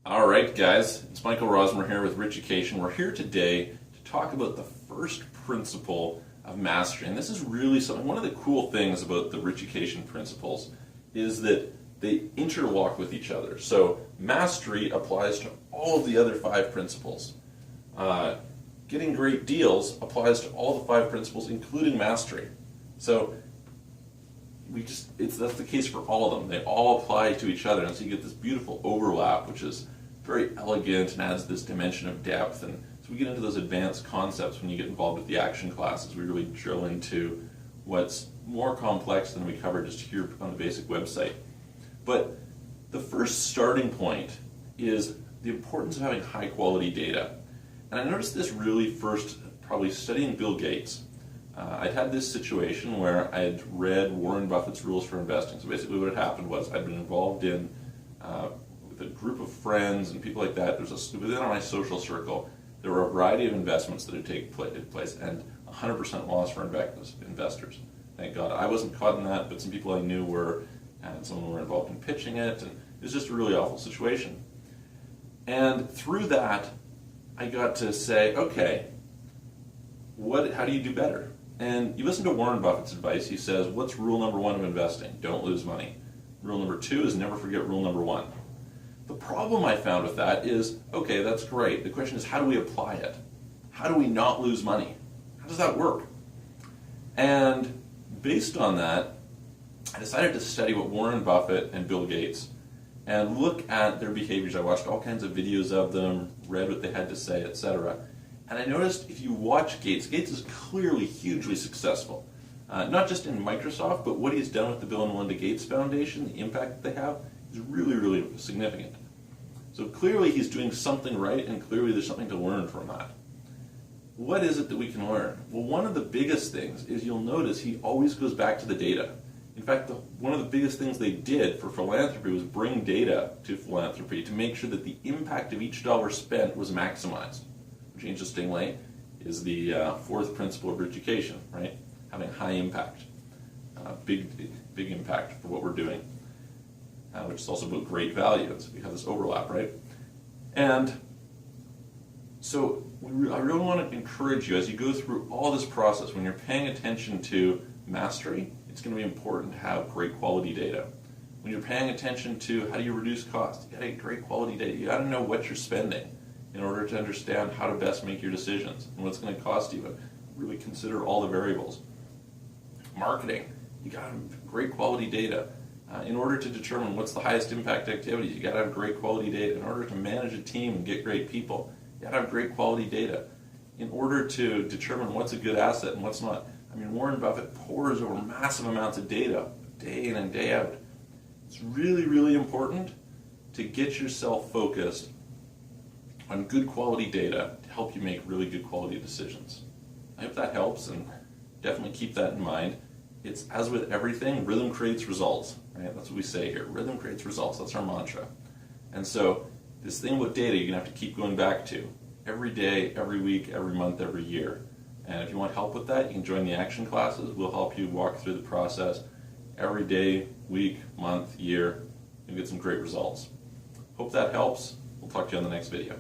Alright guys, it's Michael Rosmer here with Richucation. We're here today to talk about the first principle of mastery. And this is really something, one of the cool things about the Richucation principles is that they interlock with each other. So mastery applies to all of the other five principles. Getting great deals applies to all the five principles, including mastery. So that's the case for all of them. They all apply to each other, and so you get this beautiful overlap, which is very elegant and adds this dimension of depth. And so we get into those advanced concepts when you get involved with the action classes. We really drill into what's more complex than we covered just here on the basic website. But the first starting point is the importance of having high quality data. And I noticed this really first probably studying Bill Gates. I'd had this situation where I had read Warren Buffett's rules for investing. So basically what had happened was I'd been involved in with a group of friends and people like that. Within my social circle, there were a variety of investments that had taken place and 100% loss for investors. Thank God I wasn't caught in that, but some people I knew were, and some of them were involved in pitching it, and it was just a really awful situation. And through that, I got to say, okay, how do you do better? And you listen to Warren Buffett's advice. He says, what's rule number one of investing? Don't lose money. Rule number two is never forget rule number one. The problem I found with that is, okay, that's great. The question is, how do we apply it? How do we not lose money? How does that work? And based on that, I decided to study what Warren Buffett and Bill Gates and look at their behaviors. I watched all kinds of videos of them, read what they had to say, etc. And I noticed if you watch Gates is clearly hugely successful. Not just in Microsoft, but what he's done with the Bill and Melinda Gates Foundation, the impact that they have, is really, really significant. So clearly he's doing something right, and clearly there's something to learn from that. What is it that we can learn? Well, one of the biggest things is you'll notice he always goes back to the data. In fact, one of the biggest things they did for philanthropy was bring data to philanthropy to make sure that the impact of each dollar spent was maximized. Which, interestingly, is the fourth principle of Richucation, right? Having high impact, big impact for what we're doing, which is also about great value. And so we have this overlap, right? And so I really want to encourage you as you go through all this process, when you're paying attention to mastery, it's going to be important to have great quality data. When you're paying attention to how do you reduce costs, you got to get great quality data. You got to know what you're spending in order to understand how to best make your decisions and what's going to cost you, and really consider all the variables. Marketing, you got to have great quality data. In order to determine what's the highest impact activities, you got to have great quality data. In order to manage a team and get great people, you got to have great quality data. In order to determine what's a good asset and what's not. I mean, Warren Buffett pores over massive amounts of data, day in and day out. It's really, really important to get yourself focused on good quality data to help you make really good quality decisions. I hope that helps, and definitely keep that in mind. It's, as with everything, rhythm creates results, right? That's what we say here. Rhythm creates results. That's our mantra. And so this thing with data you're going to have to keep going back to every day, every week, every month, every year. And if you want help with that, you can join the action classes. We'll help you walk through the process every day, week, month, year. You'll get some great results. Hope that helps. We'll talk to you on the next video.